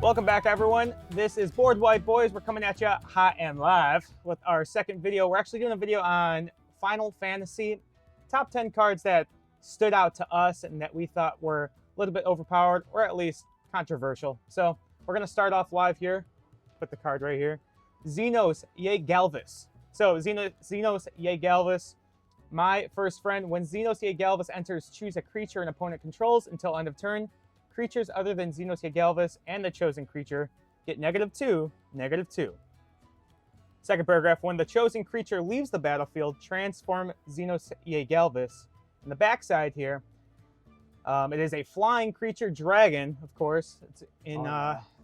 Welcome back, everyone. This is Board White Boys. We're coming at you hot and live with our second video. We're actually doing a video on Final Fantasy, top 10 cards that stood out to us and that we thought were a little bit overpowered or at least controversial. So we're going to start off live here. Put the card right here. Xenos Yegalvis. So Xenos Yegalvis, my first friend. When Xenos Yegalvis enters, choose a creature an opponent controls until end of turn. Creatures other than Xenos Yegalvis and the chosen creature get -2, -2. Second paragraph, when the chosen creature leaves the battlefield, transform Xenos Yegalvis. In the backside here, it is a flying creature dragon, of course.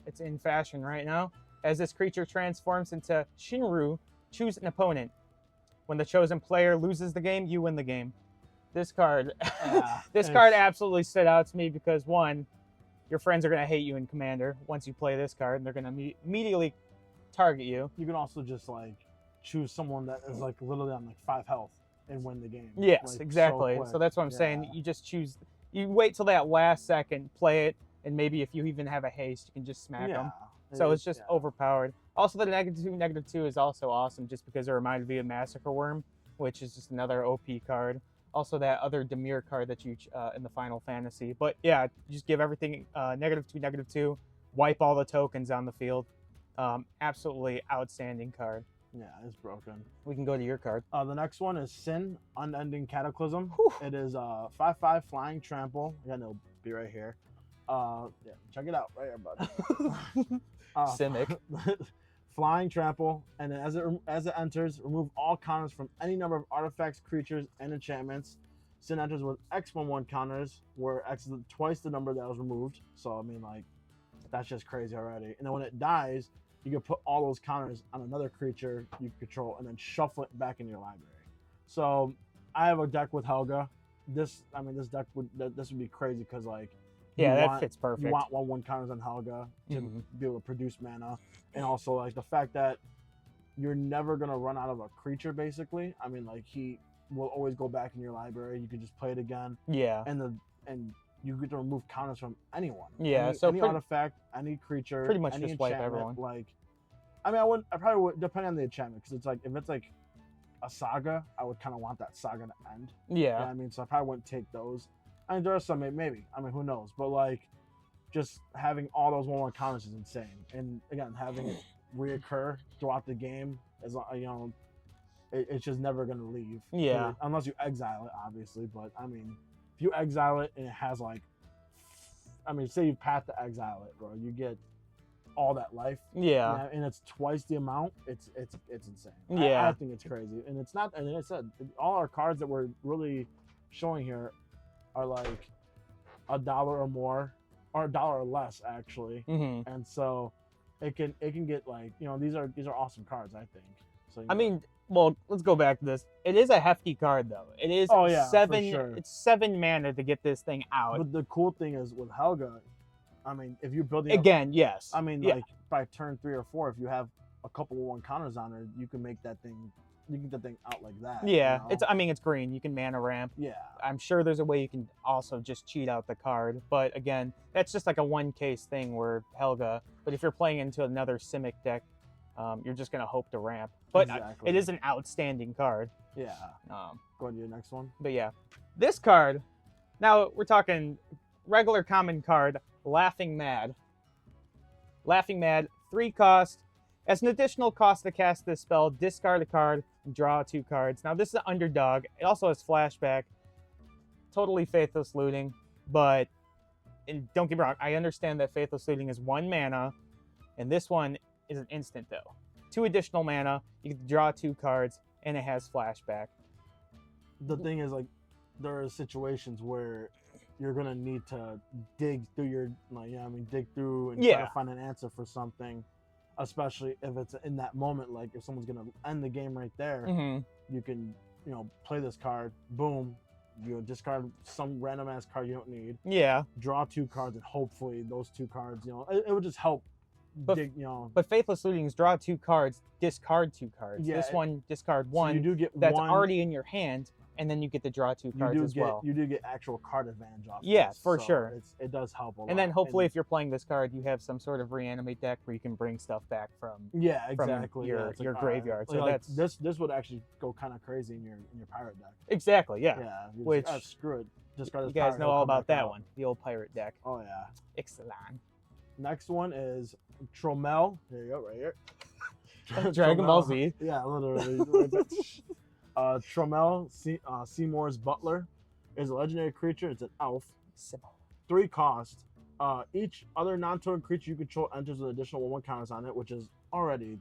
It's in fashion right now. As this creature transforms into Shinru, choose an opponent. When the chosen player loses the game, you win the game. This card, card absolutely stood out to me because, one, your friends are going to hate you in Commander once you play this card, and they're going to immediately target you. You can also just like choose someone that is like literally on like 5 health and win the game. Yes, like, exactly. So that's what I'm saying. You just choose, you wait till that last second, play it, and maybe if you even have a haste, you can just smack them. So it's just overpowered. Also, the -2 is also awesome just because it reminded me of Massacre Worm, which is just another OP card. Also, that other Demir card that you in the Final Fantasy. But yeah, just give everything -2, -2. Wipe all the tokens on the field. Absolutely outstanding card. Yeah, it's broken. We can go to your card. The next one is Sin, Unending Cataclysm. Whew. It is 5/5 Flying Trample. Again, it'll be right here. Yeah, check it out right here, bud. Simic. Flying Trample, and then as it enters, remove all counters from any number of artifacts, creatures, and enchantments. Sin enters with X11 counters, where X is twice the number that was removed. So I mean, like, that's just crazy already. And then when it dies, you can put all those counters on another creature you control, and then shuffle it back in your library. So I have a deck with Helga. This deck would be crazy because like. Yeah, that fits perfect. You want 1/1 counters on Helga to be able to produce mana. And also, like, the fact that you're never going to run out of a creature, basically. I mean, like, he will always go back in your library. You can just play it again. Yeah. And you get to remove counters from anyone. Yeah, any artifact, any creature, pretty much any just wipe enchantment. everyone. Like, I mean, I probably would, depending on the enchantment, because it's like, if it's like a saga, I would kind of want that saga to end. Yeah. You know what I mean, so I probably wouldn't take those. I mean, there are some, maybe. I mean, who knows? But, like, just having all those 1/1 counters is insane. And, again, having it reoccur throughout the game, is, you know, it's just never going to leave. Yeah. Unless you exile it, obviously. But, I mean, if you exile it and it has, like, I mean, say you path to exile it, bro. You get all that life. Yeah. And it's twice the amount. It's insane. Yeah. I think it's crazy. And it's not, and I said, all our cards that we're really showing here are like $1 or more, or $1 or less actually. And so it can get like, you know, these are awesome cards, I think. So I mean, well, let's go back to this. It is a hefty card though. It is 7. For sure. It's 7 mana to get this thing out. But the cool thing is with Helga, I mean, if you're building again, yes. I mean, like by turn 3 or 4, if you have a couple of 1 counters on her, you can make that thing. You can get that thing out like that. Yeah, you know? I mean, it's green. You can mana ramp. Yeah. I'm sure there's a way you can also just cheat out the card. But again, that's just like a one case thing where Helga. But if you're playing into another Simic deck, you're just going to hope to ramp. But it is an outstanding card. Yeah. Go on to your next one. But yeah, this card, now we're talking regular common card, Laughing Mad. Laughing Mad, 3 cost. As an additional cost to cast this spell, discard a card and draw 2 cards. Now, this is an underdog. It also has flashback. Totally Faithless Looting. But, and don't get me wrong, I understand that Faithless Looting is 1 mana. And this one is an instant, though. 2 additional mana. You can draw 2 cards. And it has flashback. The thing is, like, there are situations where you're going to need to dig through your, like, dig through and try to find an answer for something. Especially if it's in that moment, like if someone's gonna end the game right there, you can, you know, play this card. Boom, you discard some random ass card you don't need. Yeah. Draw 2 cards, and hopefully those 2 cards, you know, it would just help. But you know. But Faithless Looting is draw 2 cards, discard 2 cards. Yeah, this one discard 1. So you do get that's one already in your hand, and then you get to draw 2 cards you do as get well. you do get actual card advantage off. Yeah, this, for so sure. It does help a lot. And then hopefully, if you're playing this card, you have some sort of reanimate deck where you can bring stuff back from yeah, exactly. your, yeah, it's your like, graveyard. Like, So like, that's this would actually go kind of crazy in your pirate deck. exactly, yeah. Yeah, you Which screw it. Discard you this guys pirate, know he'll all come about back that out. one, the old pirate deck. Oh yeah. Excellent. Next one is Tromel. There you go, right here. Dragon Ball Tromel. Z. Yeah, literally. Tromel, Seymour's Butler, is a legendary creature. It's an elf. 3 cost. Each other non-token creature you control enters with additional 1/1 counters on it, which is already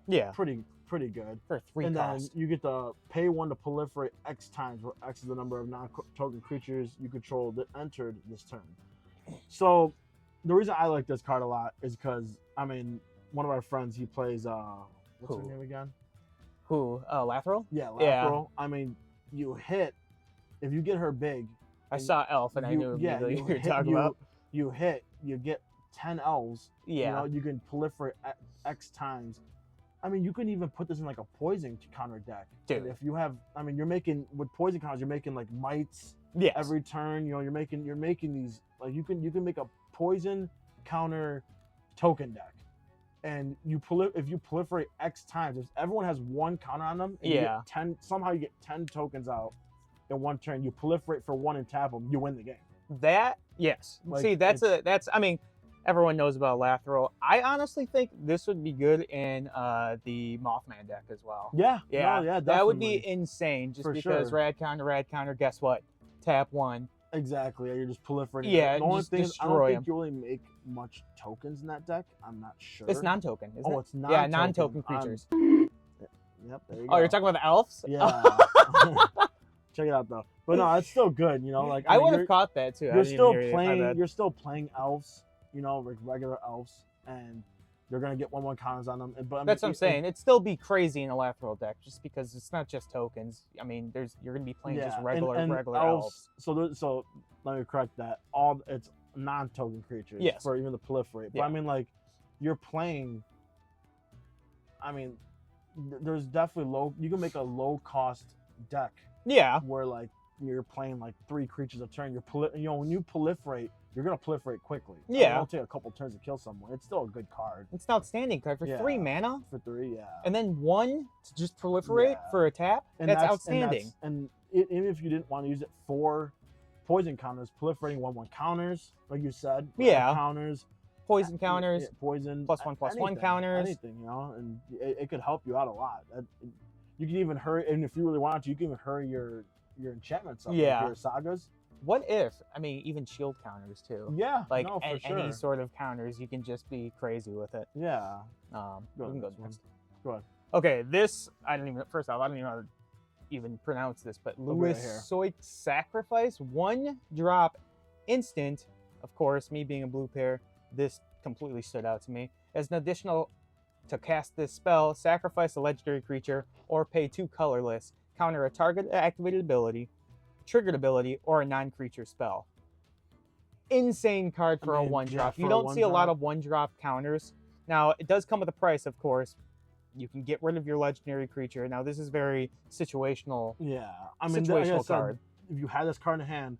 Yeah, pretty good. for 3 And cost. then you get to pay 1 to proliferate X times, where X is the number of non-token creatures you control that entered this turn. So the reason I like this card a lot is because, I mean, one of our friends, he plays, what's her Who? name again? Who? Lathril? Yeah, Lathril. Yeah. I mean, you hit, if you get her big. I saw Elf and I knew immediately who you were talking about. You hit, you get 10 elves. Yeah. You know, you can proliferate X times. I mean, you can even put this in like a poison counter deck. Dude. And if you have, I mean, you're making, with poison counters, you're making like mites Yes. every turn. You know, you're making these, like you can make a poison counter token deck. And if you proliferate X times, if everyone has 1 counter on them, and you Yeah. get 10, somehow you get 10 tokens out in 1 turn, you proliferate for 1 and tap them, you win the game. That, yes. Like, See, I mean, everyone knows about Lathril. I honestly think this would be good in the Mothman deck as well. Yeah, Yeah, no, yeah, that would definitely. be insane. Just For because sure. rad counter, guess what? Tap 1. Exactly. You're just proliferating. Yeah, The only just thing is, I don't destroy think 'em. you really make much tokens in that deck. I'm not sure. It's non-token, isn't it? Oh, it's non-token. Yeah, non-token creatures. Yep. There you go. Oh, you're talking about the elves? Yeah. Check it out though. But no, it's still good. You know, like I mean, would have you're- caught that too. I You're didn't still even hear you. My playing. bad. You're still playing elves. You know, like regular elves, and you're gonna get 1/1 counters on them. But I mean, That's what I'm saying. It'd still be crazy in a Lathril deck, just because it's not just tokens. I mean, you're gonna be playing just regular elves. So let me correct that. It's non-token creatures. Yes. For even the proliferate. But Yeah. I mean, like, you're playing. I mean, there's definitely you can make a low cost deck Yeah, where like you're playing like 3 creatures a turn. When you proliferate, you're gonna proliferate quickly. I mean, Yeah. it'll take a couple turns to kill someone. It's still a good card it's an outstanding card for Yeah. 3 mana, for 3. Yeah. and then 1 to just proliferate Yeah. for a tap. That's outstanding. Even if you didn't want to use it for poison counters, proliferating 1/1 counters, like you said. Yeah. Counters. Poison counters. Yeah, poison. +1/+1 anything, counters. Anything, you know, and it could help you out a lot. You can even hurry, and if you really want to, you can even hurry your enchantments up. Yeah. Like your sagas. What if? I mean, even shield counters too. Yeah. Like no, for sure. any sort of counters, you can just be crazy with it. Yeah. We Go can go ahead, next. Go ahead. Okay, this I don't even. First off, I don't even know how to even pronounce this, but be right here. Luisoit Sacrifice, 1 drop instant. Of course, me being a blue pair, this completely stood out to me. As an additional to cast this spell, sacrifice a legendary creature or pay 2 colorless, counter a target activated ability, triggered ability, or a non-creature spell. Insane card for I a mean, 1-drop. for You a don't see a lot 1-drop. of 1-drop counters. Now, it does come with a price, of course. You can get rid of your legendary creature. Now, this is very situational. Yeah. I mean, like I Situational said, card. if you had this card in hand,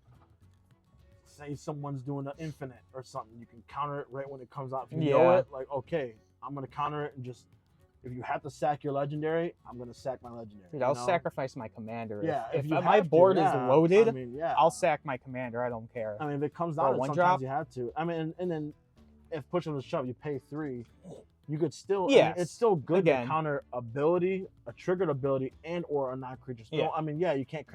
say someone's doing an infinite or something, you can counter it right when it comes out. If you know Yeah. it, like, okay, I'm going to counter it and just, if you have to sack your legendary, I'm going to sack my legendary. Dude, you I'll know? sacrifice my commander. Yeah. If you my have to, board is yeah. loaded, I mean, yeah. I'll sack my commander. I don't care. I mean, if it comes For a down to it, 1-drop? sometimes you have to. I mean, and then if push on the shove, you pay 3. You could still, Yes. it's still good Again. to counter ability, a triggered ability, and or a non-creature spell. Yeah. I mean, yeah, you can't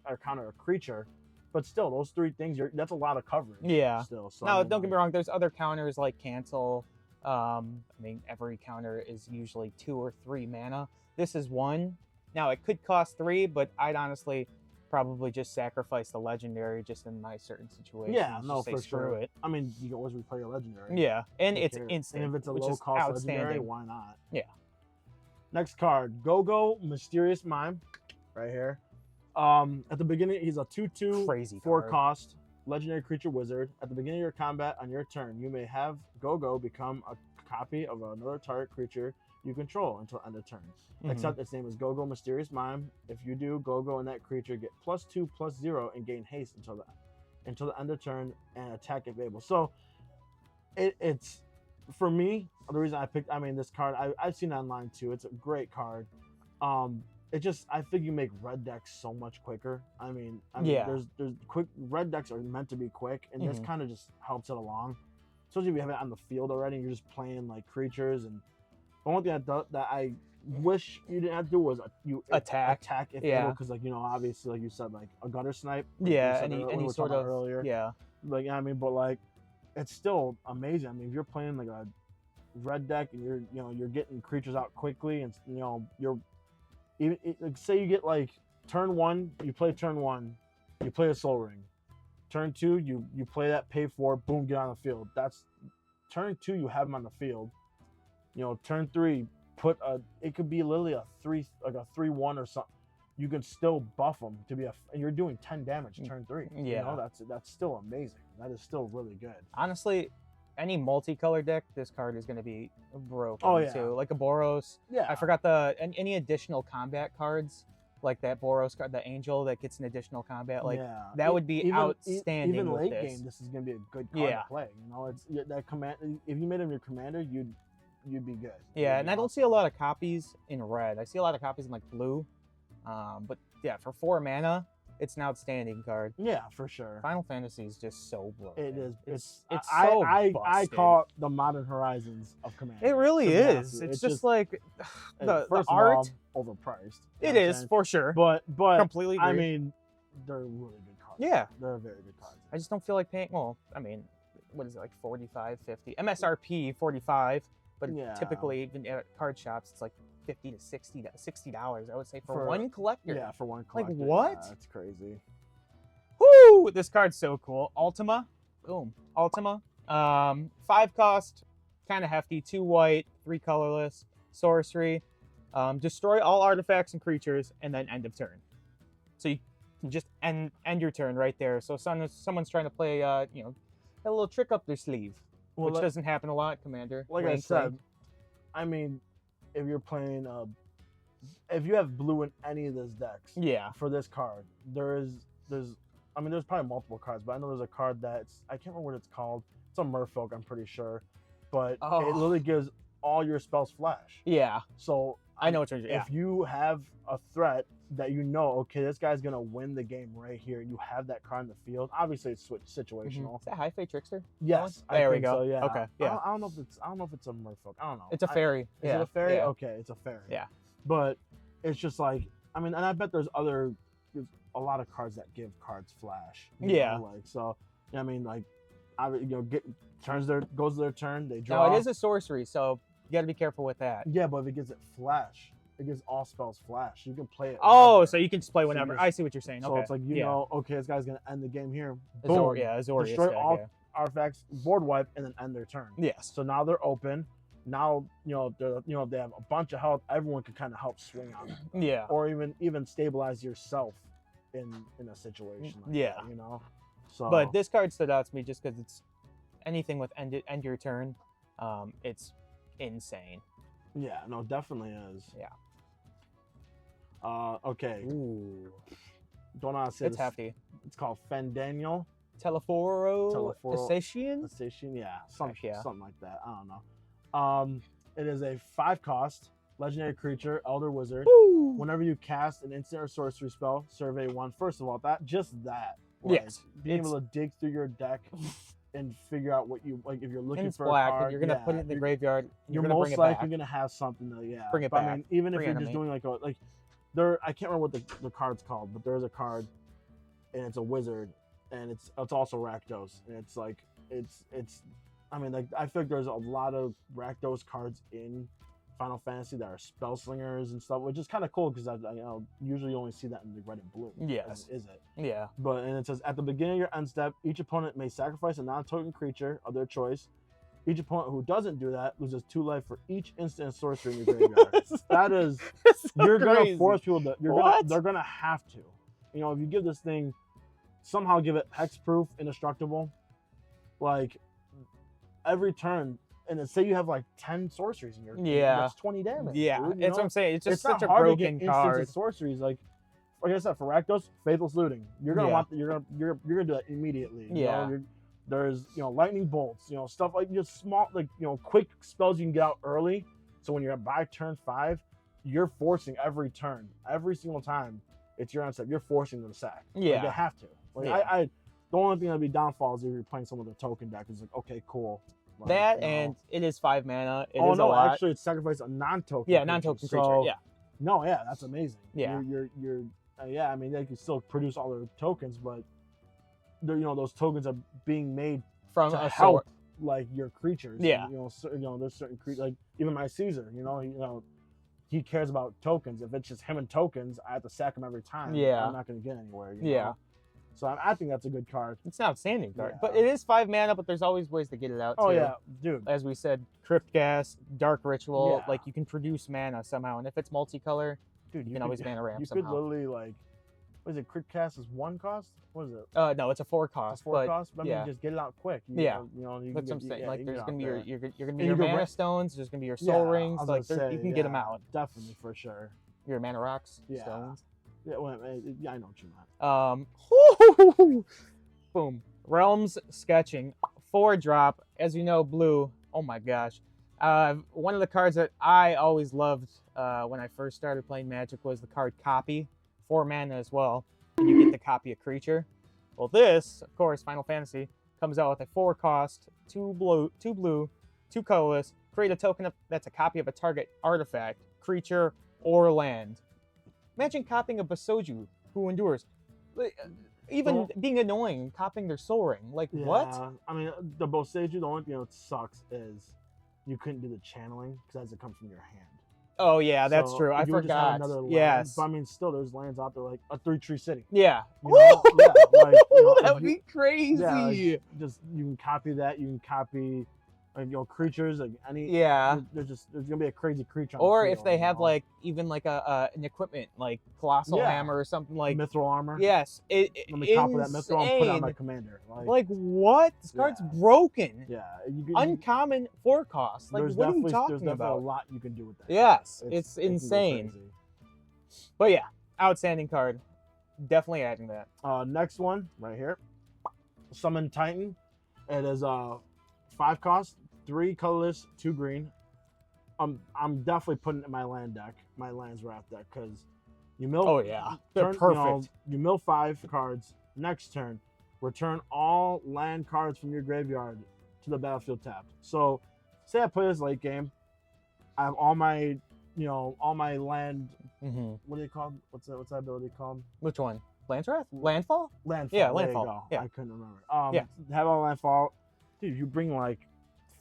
or counter a creature, but still, those 3 things, that's a lot of coverage. Yeah. Still. So, Now, I mean, don't get me like, wrong. There's other counters like cancel. I mean, every counter is usually 2 or 3 mana. This is 1. Now, it could cost 3, but I'd honestly probably just sacrifice the legendary just in my certain situations. Yeah, Just no, say, for screw sure. it. I mean, you can always replay your legendary. Yeah, and Who it's cares? instant, And if it's a which low is cost outstanding. legendary, why not? Yeah. Next card, Go-Go Mysterious Mime, right here. At the beginning, he's a 2/2 Crazy 4 card. cost. legendary creature wizard. At the beginning of your combat on your turn, you may have Go-Go become a copy of another target creature you control until end of turn. Except its name is Go-Go Mysterious Mime. If you do, Go-Go and that creature get +2/+0 and gain haste until the end of turn and attack if able. So it's for me, the reason I picked, I mean, this card I've seen it online too. It's a great card. It just, I think you make red decks so much quicker. I mean Yeah. there's quick, red decks are meant to be quick, and this kind of just helps it along. Especially if you have it on the field already and you're just playing like creatures. And the one thing that I wish you didn't have to do was you Attack if Yeah. because, like, you know, obviously, like you said, like a gutter snipe. Like Yeah, you said any we were sort talking of about earlier. Yeah. Like, I mean, but like, it's still amazing. I mean, if you're playing like a red deck and you're getting creatures out quickly, and you're even like, say you get like turn 1, you play turn 1, you play a Soul Ring. Turn 2, you play that, pay for, boom, get on the field. That's turn 2, you have them on the field. Turn 3, it could be literally a 3/1 or something. You can still buff them to be and you're doing 10 damage turn 3. Yeah. That's still amazing. That is still really good. Honestly, any multicolor deck, this card is going to be broken. Oh, yeah. Too. Like a Boros. Yeah. I forgot any additional combat cards, like that Boros card, the Angel that gets an additional combat. Like that would be outstanding. Even with late this. game, this is going to be a good card to play. It's that command. If you made him your commander, you'd be good. Yeah, and I don't see a lot of copies in red. I see a lot of copies in like blue. But yeah, for 4 mana, it's an outstanding card. Yeah, for sure. Final Fantasy is just so broken. It is. It's so I busted. call it the Modern Horizons of Commander. It really is. It's just like the first art. of all, overpriced. It is for sure. But completely agree. I mean, they're really good cards. Yeah, they're very good cards. I just don't feel like paying. Well, I mean, what is it, like 45, 50? MSRP 45, but typically even at card shops it's like $50 to $60. I would say for one collector. Yeah, for one collector. Like what? Yeah, that's crazy. Woo! This card's so cool. Ultima. Boom. Ultima. 5 cost, kind of hefty. 2 white, 3 colorless. Sorcery. Destroy all artifacts and creatures, and then end of turn. So you can just end your turn right there. So someone's trying to play, a little trick up their sleeve, which doesn't happen a lot, Commander. Like I said, I mean, if you're playing, if you have blue in any of those decks, for this card, there's probably multiple cards, but I know there's a card that's, I can't remember what it's called. It's a Merfolk, I'm pretty sure, but it literally gives all your spells flash. Yeah. So I know what you're. If you have a threat that okay, this guy's gonna win the game right here, you have that card in the field. Obviously, it's situational. Is that High Fate Trickster? Yes. There we go. So, yeah. Okay. Yeah. I don't know if it's a Merfolk. I don't know. It's a fairy. Is it a fairy? Yeah. Okay, it's a fairy. Yeah. But it's just like, I mean, and I bet there's a lot of cards that give cards flash. So I mean, like, goes their turn, they draw. No, it is a sorcery, so you got to be careful with that. Yeah, but if it gives it flash, it gives all spells flash. You can play it. Oh, so you can just play whenever. I see what you're saying. So it's like, okay, this guy's gonna end the game here. Boom. Azorius. Destroy all artifacts, board wipe, and then end their turn. Yes. So now they're open. Now they have a bunch of health. Everyone can kind of help swing on it. Yeah. Or even stabilize yourself in a situation. Like that, So. But this card stood out to me just because it's anything with end your turn. It's insane. Yeah. No, definitely is. Yeah. Okay. Ooh. Don't know how to say it's hefty. It's called Fendaniel. Telephoro Assassin? Yeah. Something like that. I don't know. It is a 5 cost legendary creature, Elder Wizard. Woo! Whenever you cast an instant or sorcery spell, survey 1. First of all, being able to dig through your deck and figure out what you like. If you're looking for black, a card, and you're gonna put it in the graveyard. You're most likely gonna have something to bring it back. I mean, even if you're just doing I can't remember what the card's called, but there is a card, and it's a wizard, and it's also Rakdos, and it's like it's. I mean, like, I feel like there's a lot of Rakdos cards in Final Fantasy that are spell slingers and stuff, which is kind of cool because I usually only see that in the red and blue. Yes. Is it? Yeah. And it says at the beginning of your end step, each opponent may sacrifice a non-token creature of their choice. Each opponent who doesn't do that loses 2 life for each instant sorcery in your graveyard. That is, so you're crazy. gonna force people to. They're gonna have to. If you give this thing somehow give it hexproof, indestructible. Like every turn, and then say you have like 10 sorceries in your that's 20 damage. Yeah, dude, that's what I'm saying. It's just such a not hard broken to get card. instants of sorceries. Like I said, for Rakdos, Faithless Looting. You're gonna want you're gonna do that immediately. There's lightning bolts, stuff like just small quick spells you can get out early. So when you're by turn 5, you're forcing every turn, every single time it's your onset, you're forcing them to sack. Yeah, like, they have to. Like I the only thing that'd be downfall is if you're playing some of the token deck. It's like, okay, cool. Like, that and it is 5 mana. It is a lot. Actually, it's sacrifice a non-token. Yeah, non-token creature. So, Yeah. No, yeah, that's amazing. Yeah. You're yeah. I mean, they can still produce all their tokens, but they're those tokens are being made from to a help like your creatures. Yeah. And, there's certain creatures like even my Caesar. He cares about tokens. If it's just him and tokens, I have to sack him every time. Yeah. I'm not going to get anywhere. Yeah. So I think that's a good card. It's an outstanding card. Yeah. But it is 5 mana, but there's always ways to get it out, Oh, too. yeah. Dude. As we said, Crypt Gas, Dark Ritual. Yeah. Like, you can produce mana somehow. And if it's multicolor, dude, you can always mana ramp you somehow. could literally, like, what is it? Crit Cast is 1 cost? What is it? No, it's a 4 cost. It's 4 cost? But yeah. I mean, just get it out quick. You Yeah. You That's what I'm saying. Like, there's going to be you're going to be And your you could mana stones. There's going to be your soul rings. Like, you can get them out. Definitely, for sure. Your mana rocks, Yeah. stones. Yeah, well, yeah, I know what you meant. Boom. Realms Sketching. 4-drop. As you know, blue. Oh my gosh. One of the cards that I always loved when I first started playing Magic was the card Copy. 4 mana as well. And you get to copy a creature. Well, this, of course, Final Fantasy, comes out with a 4 cost, 2 blue, 2 colorless. Create a token that's a copy of a target artifact, creature, or land. Imagine copying a Basoju who endures. Even being annoying, copying their soul ring. Like, what? I mean, the Boseiju, the only thing that sucks is you couldn't do the channeling because it comes from your hand. Oh, yeah, that's So true. I you would just have forgot. another land. Yes. But I mean, still, there's lands out there like a 3-tree city. Yeah. Yeah, like, that would be crazy. Yeah, like, just you can copy that. You can copy creatures like any. Yeah. There's gonna be a crazy creature. Or the if field, they have like even like an equipment like colossal hammer or something like mithril armor. Yes. Let me copy that mithril and put it on my commander. Like what? This card's broken. Yeah. Uncommon 4 cost. Like what are you talking there's about? a lot you can do with that. Yes. It's insane. But yeah, outstanding card. Definitely adding that. Next one right here. Summon Titan. It is 5 cost, 3 colorless, 2 green. I'm definitely putting it in my land deck, my lands wrath deck, because you mill. Oh yeah, they're perfect. You mill 5 cards. Next turn, return all land cards from your graveyard to the battlefield tapped. So, say I play this late game, I have all my, all my land. Mm-hmm. What are they called? What's that ability called? Which one? Land's Wrath? Landfall? Landfall. Yeah, there landfall. You go. Yeah. I couldn't remember. Have all landfall. Dude, you bring like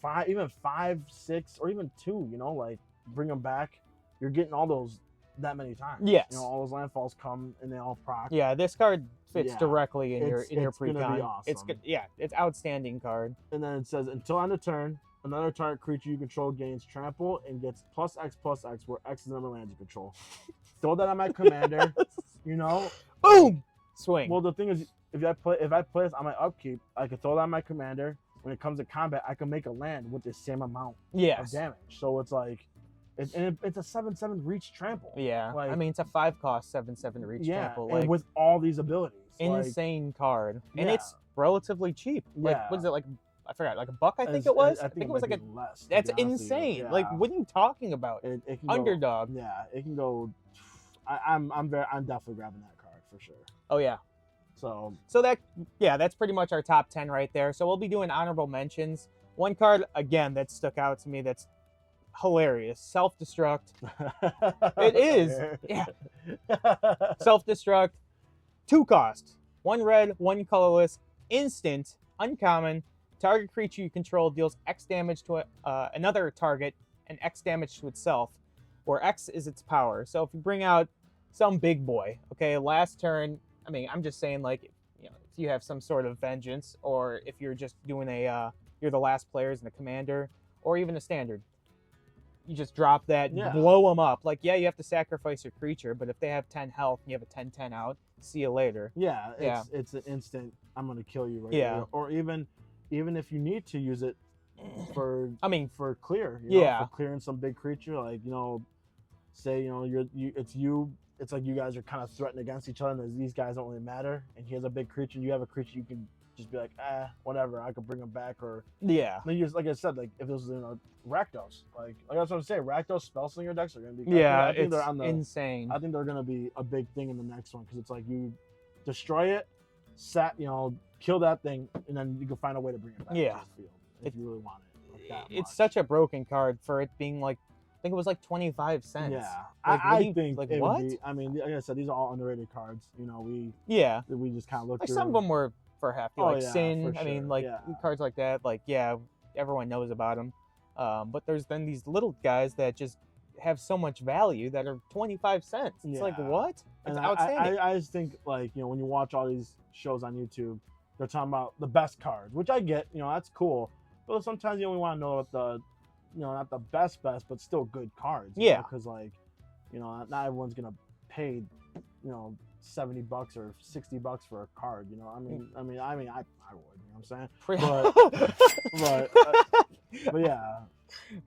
5, even 5, 6, or even 2. Like bring them back. You're getting all those that many times. Yes. All those landfalls come and they all proc. Yeah, this card fits directly in your pre-con. Gonna be awesome. It's good. Yeah, it's outstanding card. And then it says until end of turn, another target creature you control gains trample and gets +X where X is the number of lands you control. Throw that on my commander. Boom. Swing. Well, the thing is, if I play this on my upkeep, I can throw that on my commander. When it comes to combat, I can make a land with the same amount of damage. So it's like, it's a 7/7 reach trample. Yeah, like, I mean it's a 5 cost 7/7 reach trample. And with all these abilities, insane card, and it's relatively cheap. Like what is it like? I forgot, like $1, I think it was. I think it was like less. That's insane. Yeah. Like, what are you talking about? It can Underdog. Go, yeah, it can go. I'm definitely grabbing that card for sure. Oh yeah. So that's pretty much our top 10 right there. So we'll be doing honorable mentions. One card again that stuck out to me that's hilarious. Self-destruct. It is. Yeah. Self-destruct. 2 cost. 1 red, 1 colorless. Instant. Uncommon. Target creature you control deals X damage to another target and X damage to itself, where X is its power. So if you bring out some big boy, okay, last turn, I mean, I'm just saying, like, if you have some sort of vengeance, or if you're just doing you're the last players in the commander, or even a standard. you just drop that, Yeah. blow them up. Like, yeah, you have to sacrifice your creature, but if they have 10 health and you have a 10/10 out, see you later. Yeah, Yeah. it's an instant. I'm gonna kill you right Yeah. there. Or even if you need to use it for, I mean, for clear. yeah. For clearing some big creature, like say it's like you guys are kind of threatened against each other, and these guys don't really matter, and he has a big creature, and you have a creature, you can just be like, whatever, I could bring him back. Or Yeah. like I said, like if this was Rakdos, like that's what I'm saying, Rakdos spellslinger decks are gonna be. Yeah, I think it's they're on the insane. I think they're gonna be a big thing in the next one, because it's like you destroy it, kill that thing, and then you can find a way to bring it back to the field if you really want it. Like that It's much. such a broken card for it being like, I think it was like 25 cents. Yeah, Like, I think like it what? would be, I mean, like I said, these are all underrated cards. We just kind of look Like through some of them were for hefty, like yeah, Sin. for I mean, sure, like yeah. cards like that. Like, yeah, everyone knows about them. But there's then these little guys that just have so much value that are 25 cents. It's like, Yeah. what? It's And outstanding. I just think, like, when you watch all these shows on YouTube, they're talking about the best cards, which I get, that's cool. But sometimes we want to know what the, not the best, but still good cards. Yeah. Because not everyone's gonna pay, $70 or $60 for a card. I mean, I would. You know what I'm saying? But yeah.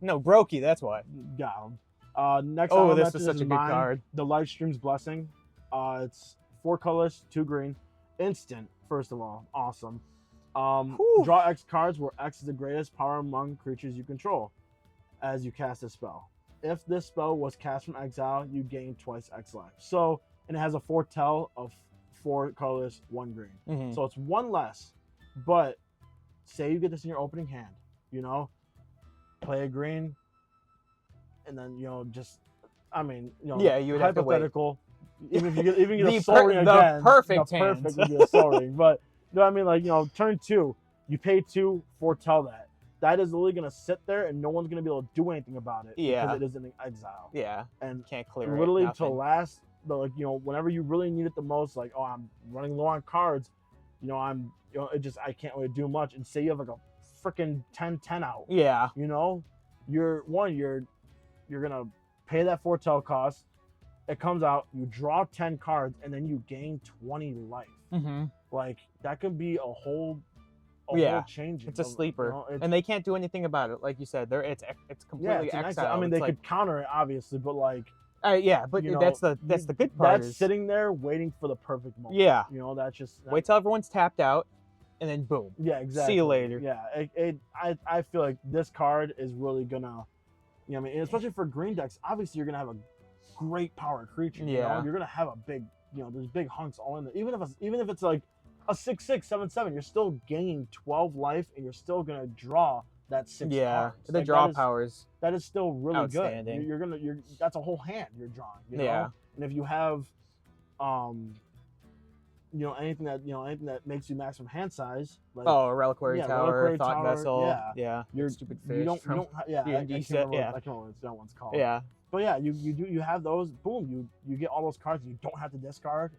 No, Brokey, that's why. Got him. Next, this is such a good card. The Livestream's Blessing. It's 4 colors, 2 green, instant. First of all, awesome. Draw X cards where X is the greatest power among creatures you control as you cast a spell. If this spell was cast from exile, you gain twice X life. So, and it has a foretell of 4 colors, 1 green. Mhm. So it's 1 less. But say you get this in your opening hand, play a green, and then yeah, you would hypothetical. Even if you get The a Soul Ring again, perfect the hand. perfect would be a Soul Ring. But turn 2, you pay 2, foretell that. That is literally gonna sit there, and no one's gonna be able to do anything about it because it is in exile. Yeah, and can't clear literally it. to last, whenever you really need it the most, like, oh, I'm running low on cards, I can't really do much. And say you have like a freaking 10/10 out. Yeah. You're gonna pay that foretell cost. It comes out, you draw 10 cards, and then you gain 20 life. Mm-hmm. Like, that could be a whole change. It's a sleeper, and they can't do anything about it. Like you said, it's completely exiled. I mean, they could counter it, obviously, but like, that's the good part. That's sitting there waiting for the perfect moment. Yeah. That's just wait till everyone's tapped out, and then boom. Yeah, exactly. See you later. Yeah, I feel like this card is really gonna, and especially for green decks, obviously you're gonna have a great power creature. Yeah. You're gonna have a big, there's big hunks all in there. Even if it's like a 6/6, 7/7, you're still gaining 12 life, and you're still gonna draw that 6 cards. The draw powers. That is still really outstanding. Good. That's a whole hand you're drawing. Yeah. And if you have, anything that makes you maximum hand size, like a reliquary tower, thought vessel. Yeah. You're stupid fish. You don't I can't remember what that one's called. Yeah. But yeah, you have those. Boom, you get all those cards. You don't have to discard.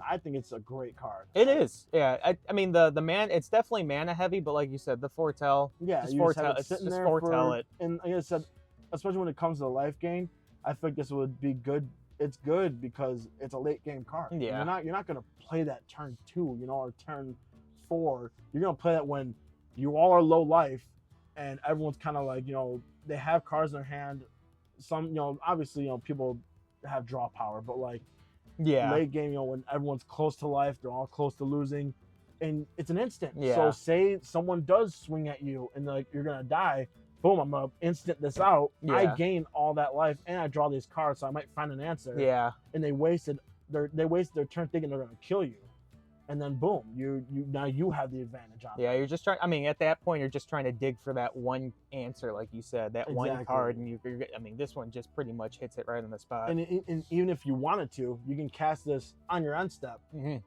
I think it's a great card. It is. Yeah. I mean the man. It's definitely mana heavy, but like you said, the foretell. Yeah, just you foretell. just have it sitting there foretell it. And like I said, especially when it comes to the life gain, I think this would be good. It's good because it's a late game card. Yeah. You're not gonna play that turn 2, or turn 4. You're gonna play that when you all are low life, and everyone's kind of like, they have cards in their hand. Some, obviously, people have draw power, but like, late game, when everyone's close to life, they're all close to losing, and it's an instant. Yeah. So say someone does swing at you, and like you're gonna die. Boom! I'm gonna instant this out. Yeah. I gain all that life, and I draw these cards, so I might find an answer. Yeah. And they wasted their turn thinking they're gonna kill you, and then boom! Now you have the advantage on. Yeah, you're just trying. I mean, at that point, you're just trying to dig for that one answer, like you said, that one card, and you're. I mean, this one just pretty much hits it right on the spot. And even if you wanted to, you can cast this on your end step,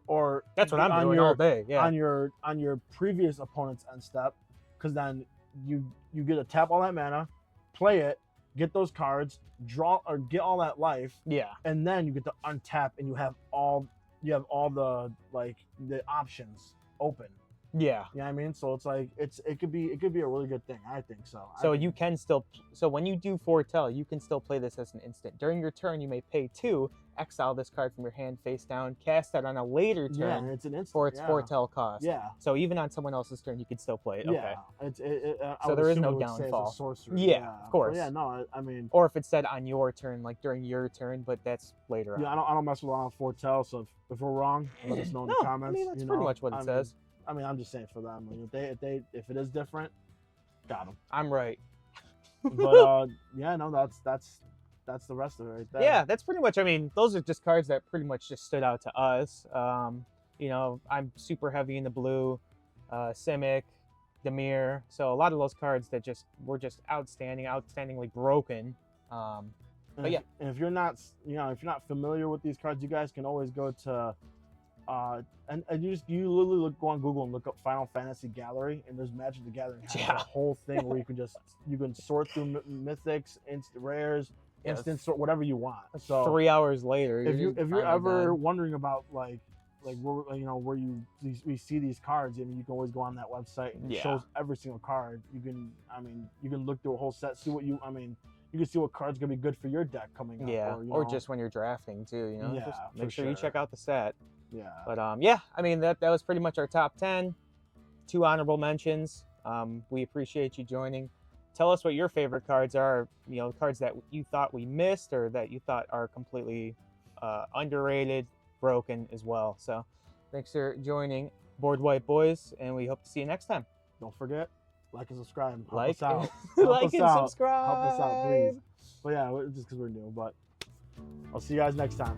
or that's what I'm doing all day. Yeah. On your previous opponent's end step, because then you get to tap all that mana, play it, get those cards, draw or get all that life. Yeah. And then you get to untap, and you have all the like the options open. Yeah. You know what I mean? So it's like it could be a really good thing. I think so. So you can still, so when you do foretell, you can still play this as an instant. During your turn, you may pay 2, exile this card from your hand face down, cast it on a later turn yeah, and it's an instant for its foretell cost. Yeah. So even on someone else's turn, you can still play it. Okay. Yeah. So there is no downfall. Sorcery. Yeah, of course. But yeah, no, I mean. Or if it's said on your turn, like during your turn, but that's later on. Yeah, I don't mess with a lot of foretell. So if we're wrong, let us know in the comments. I mean, that's pretty much what it says. I mean, I'm just saying for them. If it is different, got them. I'm right. But yeah, no, that's the rest of it right there. Yeah, that's pretty much. I mean, those are just cards that pretty much just stood out to us. You know, I'm super heavy in the blue, Simic, Demir. So a lot of those cards that just were just outstandingly broken. But yeah, and if you're not, if you're not familiar with these cards, you guys can always go to. And you literally go on Google and look up Final Fantasy Gallery, and there's Magic the Gathering has a whole thing where you can sort through mythics, instant rares, instant sort whatever you want. So 3 hours later, if you're ever wondering about like where we see these cards, I mean, you can always go on that website and it shows every single card. You can look through a whole set, see what you can see what cards gonna be good for your deck coming up. Yeah, or just when you're drafting too. You know, just make sure you check out the set. Yeah. But yeah, I mean that was pretty much our top 10. 2 honorable mentions. We appreciate you joining. Tell us what your favorite cards are. You know, cards that you thought we missed or that you thought are completely underrated, broken as well. So thanks for joining Board White Boys, and we hope to see you next time. Don't forget, like and subscribe. Help like us out. like and subscribe. Help us out, please. But yeah, just because we're new. But I'll see you guys next time.